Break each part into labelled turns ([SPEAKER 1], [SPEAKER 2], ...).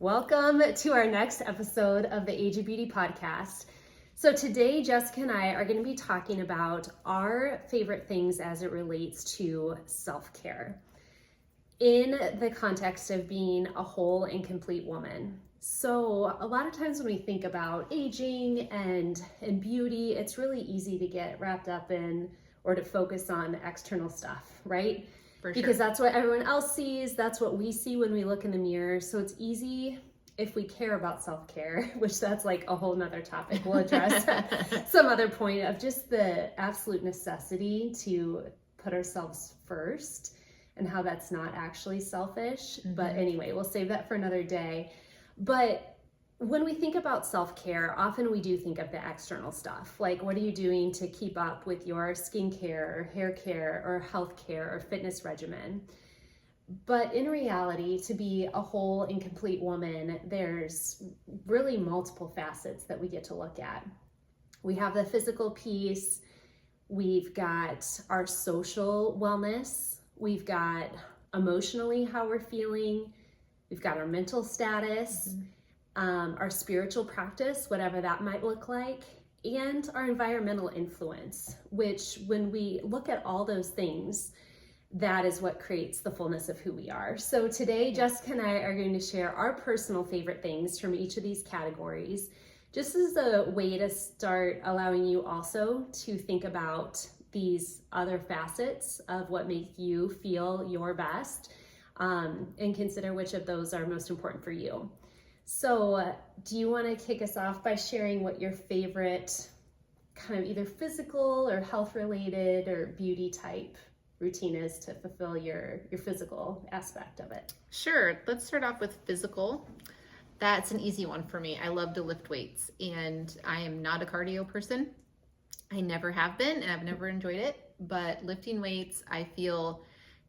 [SPEAKER 1] Welcome to our next episode of the Age of Beauty podcast. So today, Jessica and I are going to be talking about our favorite things as it relates to self-care in the context of being a whole and complete woman. So a lot of times when we think about aging and beauty, it's really easy to get wrapped up in or to focus on the external stuff, right? Because that's what everyone else sees. That's what we see when we look in the mirror. So it's easy if we care about self-care, which that's like a whole nother topic we'll address at some other point, of just the absolute necessity to put ourselves first and how that's not actually selfish. But anyway, we'll save that for another day. But when we think about self-care, often we do think of the external stuff. Like, what are you doing to keep up with your skincare or hair care or health care or fitness regimen? But in reality, to be a whole and complete woman, there's really multiple facets that we get to look at. We have the physical piece, we've got our social wellness, we've got emotionally how we're feeling, we've got our mental status, our spiritual practice, whatever that might look like, and our environmental influence, which when we look at all those things, that is what creates the fullness of who we are. So today, Jessica and I are going to share our personal favorite things from each of these categories, just as a way to start allowing you also to think about these other facets of what make you feel your best, and consider which of those are most important for you. So do you want to kick us off by sharing what your favorite kind of either physical or health related or beauty type routine is to fulfill your physical aspect of it?
[SPEAKER 2] Sure. Let's start off with physical. That's an easy one for me. I love to lift weights, and I am not a cardio person. I never have been, and I've never enjoyed it, but lifting weights I feel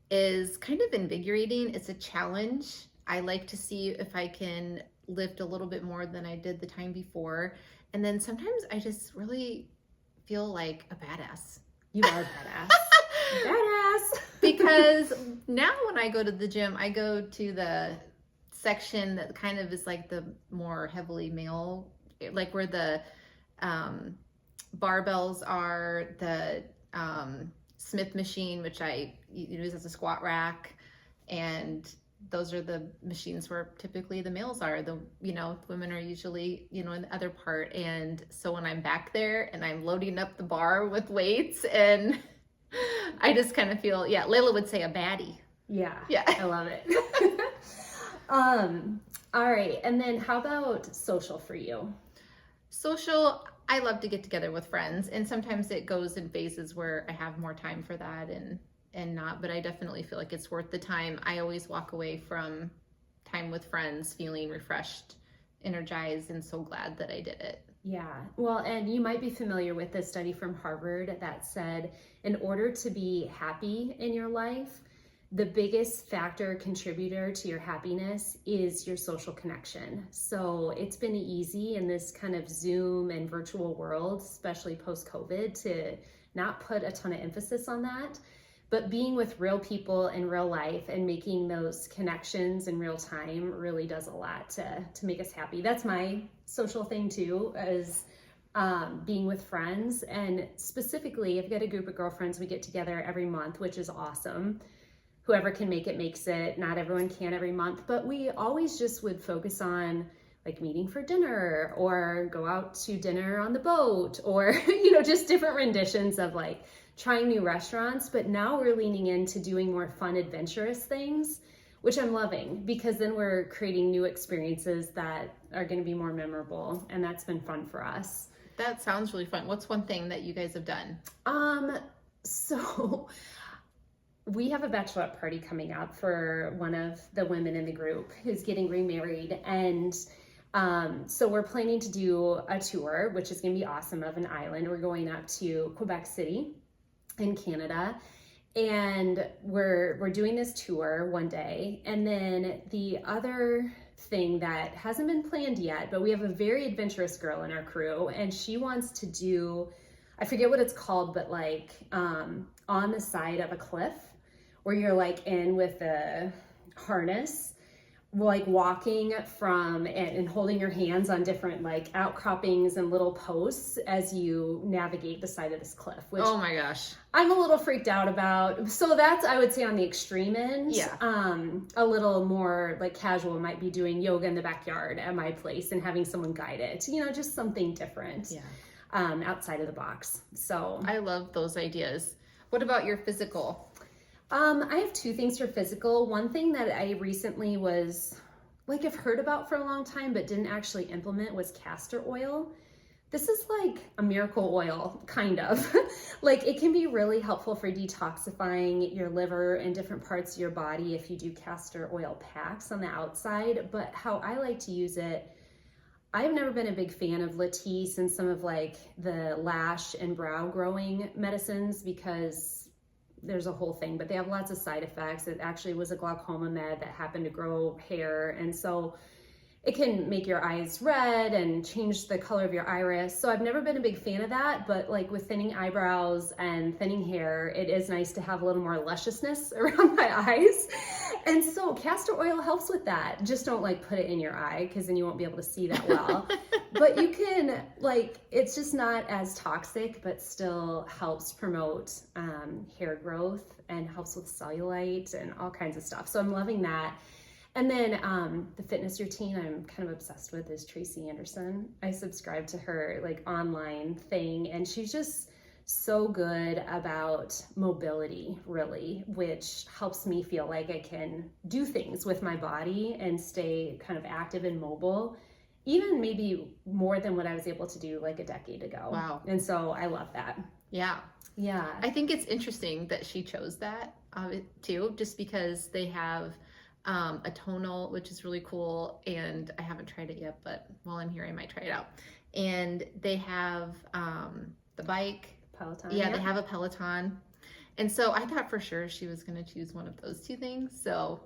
[SPEAKER 2] is kind of invigorating. It's a challenge. I like to see if I can lift a little bit more than I did the time before. And then sometimes I just really feel like a badass.
[SPEAKER 1] You are a badass. Badass.
[SPEAKER 2] Because now when I go to the gym, I go to the section that kind of is like the more heavily male, like where the barbells are, the Smith machine, which I use as a squat rack, and those are the machines where typically the males are. The women are usually in the other part. And so when I'm back there and I'm loading up the bar with weights, and I just kind of feel, Layla would say a baddie.
[SPEAKER 1] Yeah. I love it. All right. And then how about social for you?
[SPEAKER 2] Social, I love to get together with friends, and sometimes it goes in phases where I have more time for that and not, but I definitely feel like it's worth the time. I always walk away from time with friends feeling refreshed, energized, and so glad that I did it.
[SPEAKER 1] Yeah, well, and you might be familiar with this study from Harvard that said in order to be happy in your life, the biggest factor contributor to your happiness is your social connection. So it's been easy in this kind of Zoom and virtual world, especially post-COVID, to not put a ton of emphasis on that. But being with real people in real life and making those connections in real time really does a lot to make us happy. That's my social thing too, is being with friends. And specifically, I've got a group of girlfriends, we get together every month, which is awesome. Whoever can make it makes it. Not everyone can every month, but we always just would focus on like meeting for dinner or go out to dinner on the boat, or just different renditions of like trying new restaurants. But now we're leaning into doing more fun, adventurous things, which I'm loving, because then we're creating new experiences that are going to be more memorable, and that's been fun for us.
[SPEAKER 2] That sounds really fun. What's one thing that you guys have done?
[SPEAKER 1] So we have a bachelorette party coming up for one of the women in the group who's getting remarried, and so we're planning to do a tour, which is going to be awesome, of an island. We're going up to Quebec City in Canada, and we're doing this tour one day. And then the other thing that hasn't been planned yet, but we have a very adventurous girl in our crew, and she wants to do, I forget what it's called, but like on the side of a cliff where you're like in with a harness like walking from and holding your hands on different like outcroppings and little posts as you navigate the side of this cliff, which
[SPEAKER 2] oh my gosh,
[SPEAKER 1] I'm a little freaked out about. So that's, I would say, on the extreme end.
[SPEAKER 2] Yeah.
[SPEAKER 1] A little more like casual might be doing yoga in the backyard at my place and having someone guide it, you know, just something different.
[SPEAKER 2] Yeah.
[SPEAKER 1] Outside of the box. So
[SPEAKER 2] I love those ideas. What about your physical?
[SPEAKER 1] I have two things for physical. One thing that I recently was like, I've heard about for a long time, but didn't actually implement was castor oil. This is like a miracle oil, kind of. Like, it can be really helpful for detoxifying your liver and different parts of your body if you do castor oil packs on the outside. But how I like to use it, I've never been a big fan of Latisse and some of like the lash and brow growing medicines because there's a whole thing, but they have lots of side effects. It actually was a glaucoma med that happened to grow hair. And so it can make your eyes red and change the color of your iris. So I've never been a big fan of that, but like with thinning eyebrows and thinning hair, it is nice to have a little more lusciousness around my eyes. And so castor oil helps with that. Just don't like put it in your eye because then you won't be able to see that well. But you can like, it's just not as toxic, but still helps promote hair growth and helps with cellulite and all kinds of stuff. So I'm loving that. And then the fitness routine I'm kind of obsessed with is Tracy Anderson. I subscribe to her like online thing, and she's just so good about mobility, really, which helps me feel like I can do things with my body and stay kind of active and mobile, even maybe more than what I was able to do like a decade ago.
[SPEAKER 2] Wow.
[SPEAKER 1] And so I love that.
[SPEAKER 2] Yeah.
[SPEAKER 1] Yeah.
[SPEAKER 2] I think it's interesting that she chose that too, just because they have a tonal, which is really cool, and I haven't tried it yet, but while I'm here I might try it out. And they have the bike,
[SPEAKER 1] Peloton.
[SPEAKER 2] yeah, they have a Peloton, and so I thought for sure she was going to choose one of those two things. So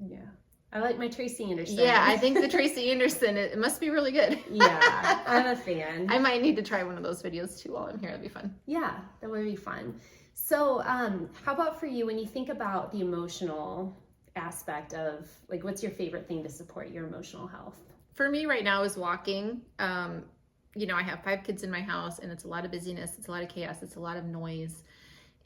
[SPEAKER 1] yeah, I like my Tracy Anderson.
[SPEAKER 2] Yeah, I think the Tracy Anderson, it must be really good.
[SPEAKER 1] Yeah, I'm a fan.
[SPEAKER 2] I might need to try one of those videos too while I'm here. That'd be fun.
[SPEAKER 1] Yeah, that would be fun. So how about for you, when you think about the emotional aspect of like, what's your favorite thing to support your emotional health?
[SPEAKER 2] For me right now is walking. You know, I have 5 kids in my house, and it's a lot of busyness, it's a lot of chaos, it's a lot of noise,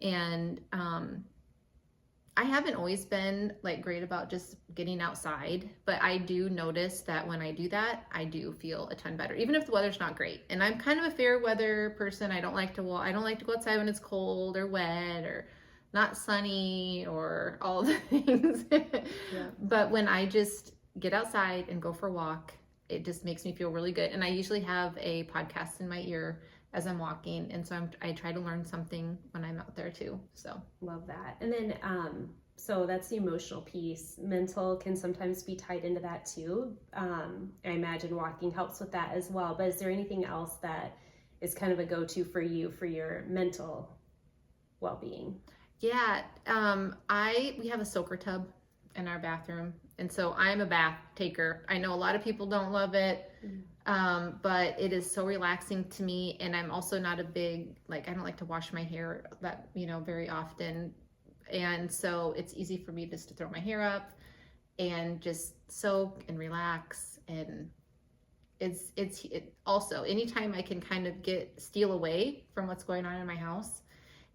[SPEAKER 2] and I haven't always been like great about just getting outside, but I do notice that when I do that, I do feel a ton better, even if the weather's not great. And I'm kind of a fair weather person. I don't like to go outside when it's cold or wet or not sunny or all the things. Yeah. But when I just get outside and go for a walk, it just makes me feel really good. And I usually have a podcast in my ear as I'm walking, and so I try to learn something when I'm out there too. So
[SPEAKER 1] love that. And then so that's the emotional piece. Mental can sometimes be tied into that too. I imagine walking helps with that as well. But is there anything else that is kind of a go-to for you for your mental well-being?
[SPEAKER 2] Yeah, we have a soaker tub in our bathroom, and so I'm a bath taker. I know a lot of people don't love it, but it is so relaxing to me. And I'm also not a big, like, I don't like to wash my hair that, very often. And so it's easy for me just to throw my hair up and just soak and relax. And it's also anytime I can kind of steal away from what's going on in my house.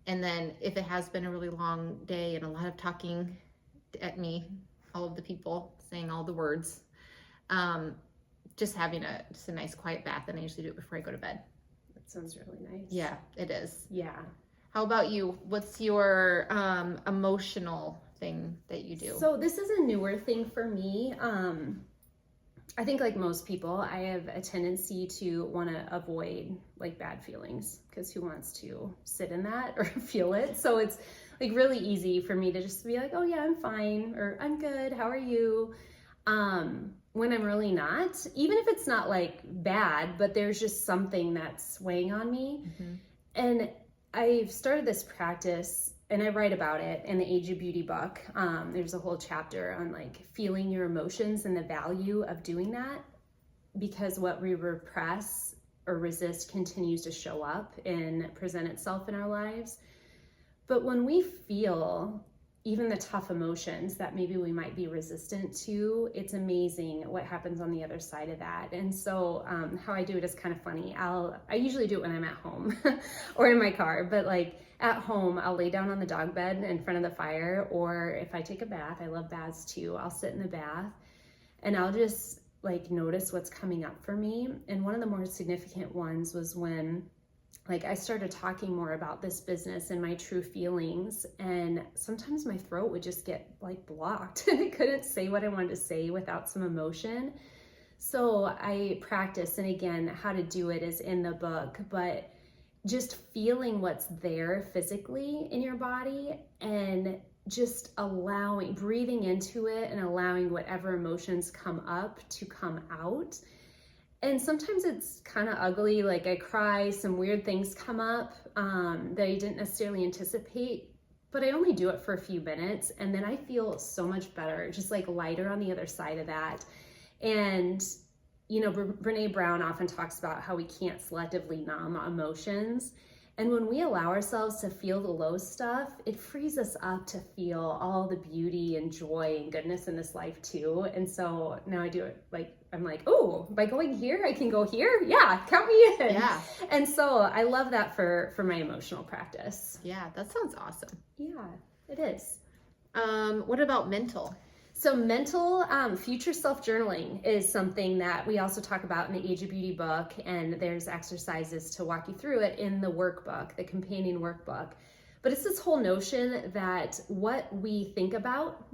[SPEAKER 2] And then if it has been a really long day and a lot of talking at me, all of the people saying all the words, just having a nice quiet bath, and I usually do it before I go to bed.
[SPEAKER 1] That sounds really nice.
[SPEAKER 2] Yeah, it is.
[SPEAKER 1] Yeah.
[SPEAKER 2] How about you? What's your emotional thing that you do?
[SPEAKER 1] So this is a newer thing for me. I think like most people, I have a tendency to want to avoid like bad feelings, because who wants to sit in that or feel it? So it's like really easy for me to just be like, oh yeah, I'm fine, or I'm good, how are you? When I'm really not, even if it's not like bad, but there's just something that's weighing on me. Mm-hmm. And I've started this practice, and I write about it in the Age of Beauty book. There's a whole chapter on like feeling your emotions and the value of doing that, because what we repress or resist continues to show up and present itself in our lives. But when we feel, even the tough emotions that maybe we might be resistant to, it's amazing what happens on the other side of that. And so how I do it is kind of funny. I usually do it when I'm at home or in my car, but like at home, I'll lay down on the dog bed in front of the fire, or if I take a bath, I love baths too, I'll sit in the bath and I'll just like notice what's coming up for me. And one of the more significant ones was when like I started talking more about this business and my true feelings, and sometimes my throat would just get like blocked and I couldn't say what I wanted to say without some emotion. So I practiced, and again, how to do it is in the book, but just feeling what's there physically in your body and just breathing into it and allowing whatever emotions come up to come out. And sometimes it's kind of ugly, like I cry, some weird things come up that I didn't necessarily anticipate, but I only do it for a few minutes and then I feel so much better, just like lighter on the other side of that. And, you know, Brene Brown often talks about how we can't selectively numb emotions. And when we allow ourselves to feel the low stuff, it frees us up to feel all the beauty and joy and goodness in this life too. And so now I do it like, I'm like, oh, by going here, I can go here. Yeah, count me in.
[SPEAKER 2] Yeah.
[SPEAKER 1] And so I love that for my emotional practice.
[SPEAKER 2] Yeah, that sounds awesome.
[SPEAKER 1] Yeah, it is.
[SPEAKER 2] What about mental?
[SPEAKER 1] So mental future self-journaling is something that we also talk about in the Age of Beauty book, and there's exercises to walk you through it in the workbook, the companion workbook. But it's this whole notion that what we think about,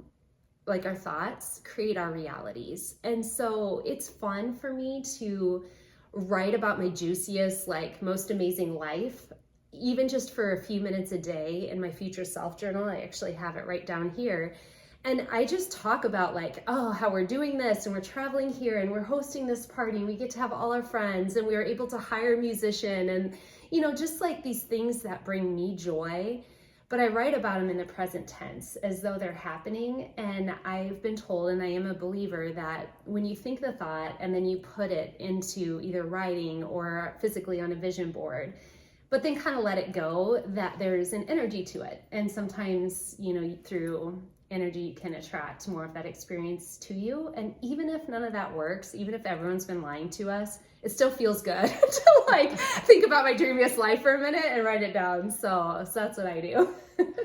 [SPEAKER 1] like our thoughts, create our realities. And so it's fun for me to write about my juiciest, like most amazing life, even just for a few minutes a day in my future self journal. I actually have it right down here. And I just talk about like, oh, how we're doing this and we're traveling here and we're hosting this party and we get to have all our friends and we were able to hire a musician and, you know, just like these things that bring me joy. But I write about them in the present tense as though they're happening. And I've been told, and I am a believer, that when you think the thought and then you put it into either writing or physically on a vision board, but then kind of let it go, that there's an energy to it. And sometimes, you know, through energy, you can attract more of that experience to you. And even if none of that works, even if everyone's been lying to us, it still feels good to like think about my dreamiest life for a minute and write it down. So that's what I do.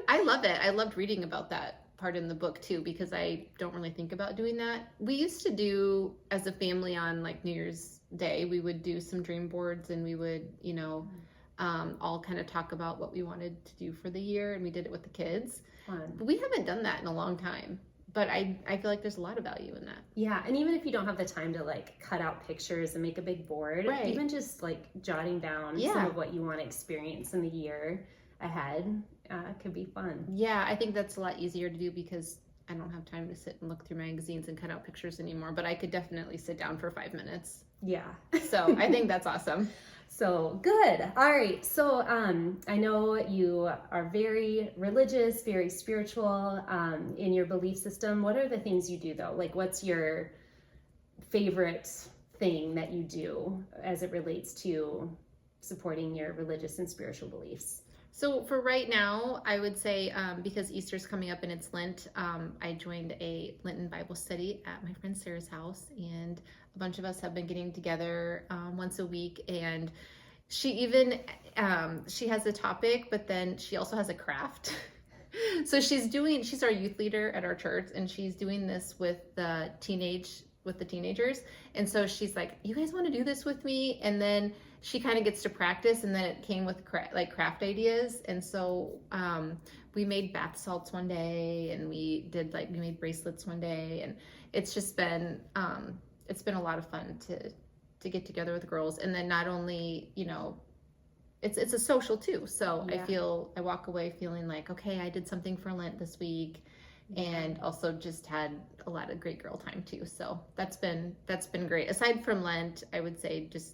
[SPEAKER 2] I love it. I loved reading about that part in the book too, because I don't really think about doing that. We used to do as a family on like New Year's Day, we would do some dream boards and we would, you know, all kind of talk about what we wanted to do for the year, and we did it with the kids.
[SPEAKER 1] Fun.
[SPEAKER 2] But we haven't done that in a long time. But I feel like there's a lot of value in that.
[SPEAKER 1] Yeah, and even if you don't have the time to like cut out pictures and make a big board,
[SPEAKER 2] right,
[SPEAKER 1] even just like jotting down some of what you want to experience in the year ahead could be fun.
[SPEAKER 2] Yeah, I think that's a lot easier to do because I don't have time to sit and look through magazines and cut out pictures anymore, but I could definitely sit down for 5 minutes.
[SPEAKER 1] Yeah.
[SPEAKER 2] So I think that's awesome.
[SPEAKER 1] So good. All right. So I know you are very religious, very spiritual in your belief system. What are the things you do though? Like what's your favorite thing that you do as it relates to supporting your religious and spiritual beliefs?
[SPEAKER 2] So for right now, I would say because Easter's coming up and it's Lent, I joined a Lenten Bible study at my friend Sarah's house, and a bunch of us have been getting together once a week. And she even, she has a topic, but then she also has a craft. So she's our youth leader at our church, and she's doing this with the teenagers. And so she's like, you guys want to do this with me? And then she kind of gets to practice, and then it came with craft ideas. And so we made bath salts one day, and we made bracelets one day, and it's just been it's been a lot of fun to get together with girls. And then not only, you know, it's a social too. So yeah. I walk away feeling like, okay, I did something for Lent this week. And also just had a lot of great girl time too. So that's been great. Aside from Lent, I would say just,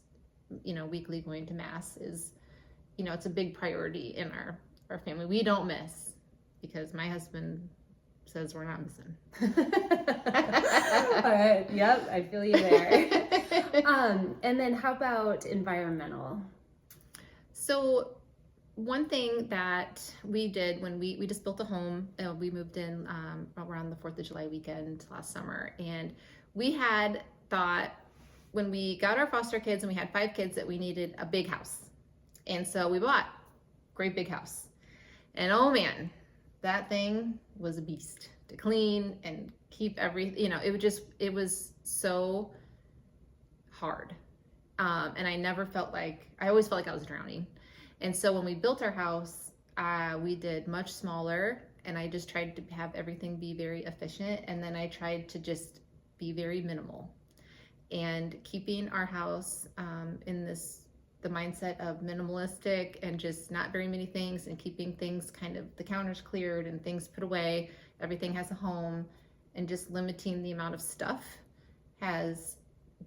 [SPEAKER 2] you know, weekly going to mass is, you know, it's a big priority in our family. We don't miss because my husband says we're not missing.
[SPEAKER 1] All right. Yep. I feel you there. And then how about environmental?
[SPEAKER 2] So one thing that we did when we just built a home, we moved in around the 4th of July weekend last summer, and we had thought when we got our foster kids and we had 5 kids that we needed a big house. And so we bought a great big house. And oh man, that thing was a beast to clean and keep everything, it was so hard. And I always felt like I was drowning. And so when we built our house, we did much smaller, and I just tried to have everything be very efficient. And then I tried to just be very minimal, and keeping our house in the mindset of minimalistic and just not very many things, and keeping things kind of the counters cleared and things put away. Everything has a home, and just limiting the amount of stuff has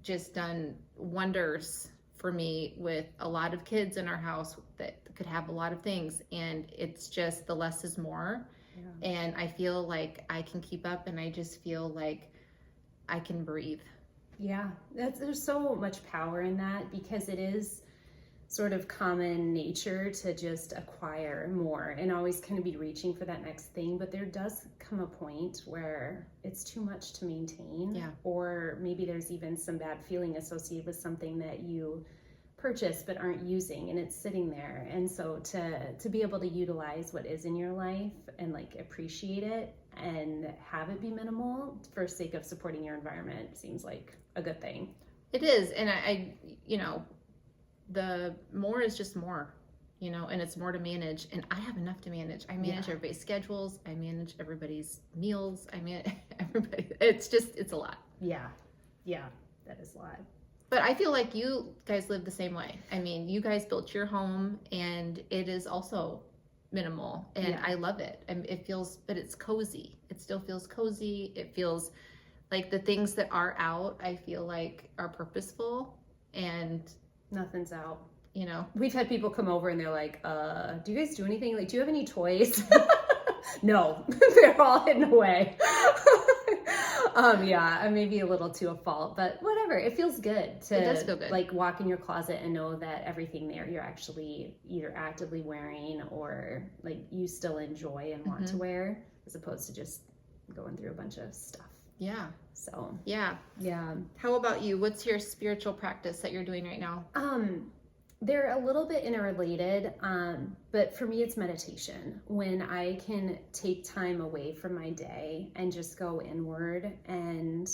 [SPEAKER 2] just done wonders for me with a lot of kids in our house that could have a lot of things. And it's just the less is more. Yeah. And I feel like I can keep up, and I just feel like I can breathe.
[SPEAKER 1] Yeah, there's so much power in that, because it is sort of common nature to just acquire more and always kind of be reaching for that next thing. But there does come a point where it's too much to maintain.
[SPEAKER 2] Yeah.
[SPEAKER 1] Or maybe there's even some bad feeling associated with something that you purchased but aren't using, and it's sitting there. And so to be able to utilize what is in your life and like appreciate it and have it be minimal for sake of supporting your environment seems like a good thing.
[SPEAKER 2] It is. And I the more is just more, and it's more to manage, and I have enough to manage. I manage everybody's schedules. I manage everybody's meals. I manage everybody. It's a lot.
[SPEAKER 1] Yeah, that is a lot.
[SPEAKER 2] But I feel like you guys live the same way. I mean, you guys built your home, and it is also minimal, and I love it. And but it's cozy. It still feels cozy. It feels like the things that are out, I feel like, are purposeful, and
[SPEAKER 1] nothing's out. We've had people come over and they're like, do you guys do anything? Like, do you have any toys? No, they're all hidden away. I may be a little too a fault, but whatever. It feels good to,
[SPEAKER 2] it does feel good.
[SPEAKER 1] Like, walk in your closet and know that everything there you're actually either actively wearing or like you still enjoy and want to wear, as opposed to just going through a bunch of stuff.
[SPEAKER 2] Yeah.
[SPEAKER 1] So
[SPEAKER 2] yeah. How about you? What's your spiritual practice that you're doing right now?
[SPEAKER 1] They're a little bit interrelated, but for me it's meditation. When I can take time away from my day and just go inward, and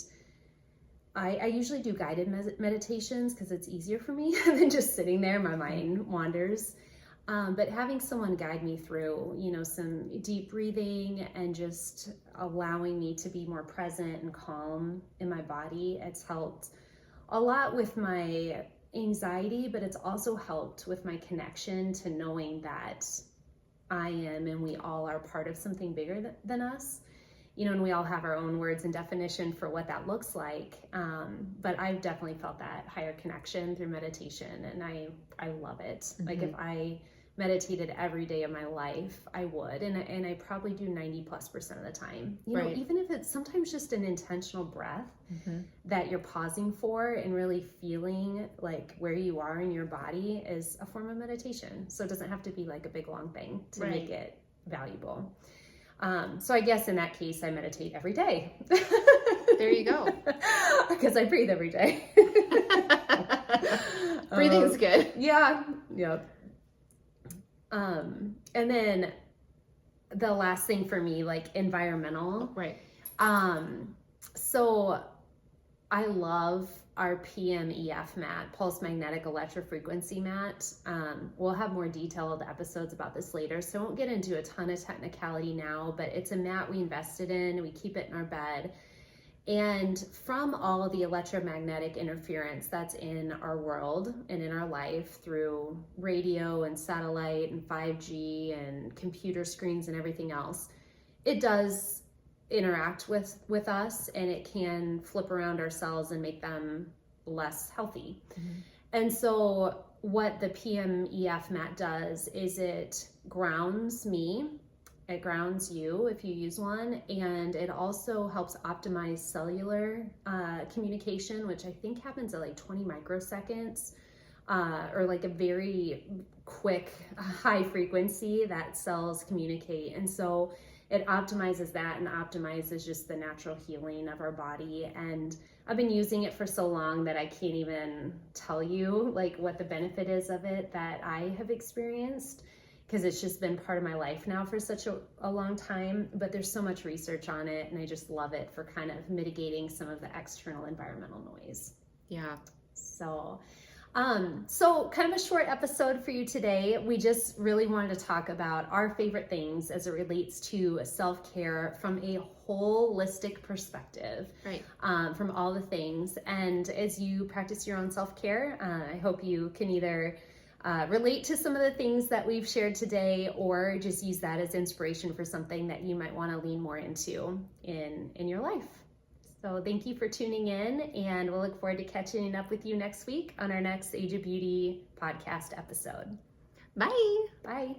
[SPEAKER 1] I usually do guided meditations because it's easier for me than just sitting there. My mind wanders. But having someone guide me through, some deep breathing and just allowing me to be more present and calm in my body, it's helped a lot with my anxiety, but it's also helped with my connection to knowing that I am and we all are part of something bigger than us. And we all have our own words and definition for what that looks like. But I've definitely felt that higher connection through meditation, and I love it. Mm-hmm. Like, if I meditated every day of my life, I would, and I probably do 90+% of the time. Even if it's sometimes just an intentional breath that you're pausing for and really feeling like where you are in your body is a form of meditation. So it doesn't have to be like a big long thing to make it valuable. So I guess in that case, I meditate every day.
[SPEAKER 2] There you go.
[SPEAKER 1] Because I breathe every day.
[SPEAKER 2] Breathing's good.
[SPEAKER 1] Yeah. Yep. And then the last thing for me, like environmental.
[SPEAKER 2] Right.
[SPEAKER 1] So I love our PMEF mat, pulse magnetic electrofrequency mat. We'll have more detailed episodes about this later, so I won't get into a ton of technicality now, but it's a mat we invested in. We keep it in our bed. And from all of the electromagnetic interference that's in our world and in our life through radio and satellite and 5G and computer screens and everything else, it does interact with us, and it can flip around our cells and make them less healthy. And so what the PMEF mat does is it grounds me. It grounds you if you use one, and it also helps optimize cellular communication, which I think happens at like 20 microseconds or like a very quick, high frequency that cells communicate. And so it optimizes that and optimizes just the natural healing of our body. And I've been using it for so long that I can't even tell you like what the benefit is of it that I have experienced, because it's just been part of my life now for such a long time. But there's so much research on it, and I just love it for kind of mitigating some of the external environmental noise.
[SPEAKER 2] Yeah.
[SPEAKER 1] So kind of a short episode for you today. We just really wanted to talk about our favorite things as it relates to self-care from a holistic perspective,
[SPEAKER 2] Right.
[SPEAKER 1] From all the things. And as you practice your own self-care, I hope you can either relate to some of the things that we've shared today, or just use that as inspiration for something that you might want to lean more into in your life. So thank you for tuning in, and we'll look forward to catching up with you next week on our next Age of Beauty podcast episode.
[SPEAKER 2] Bye.
[SPEAKER 1] Bye.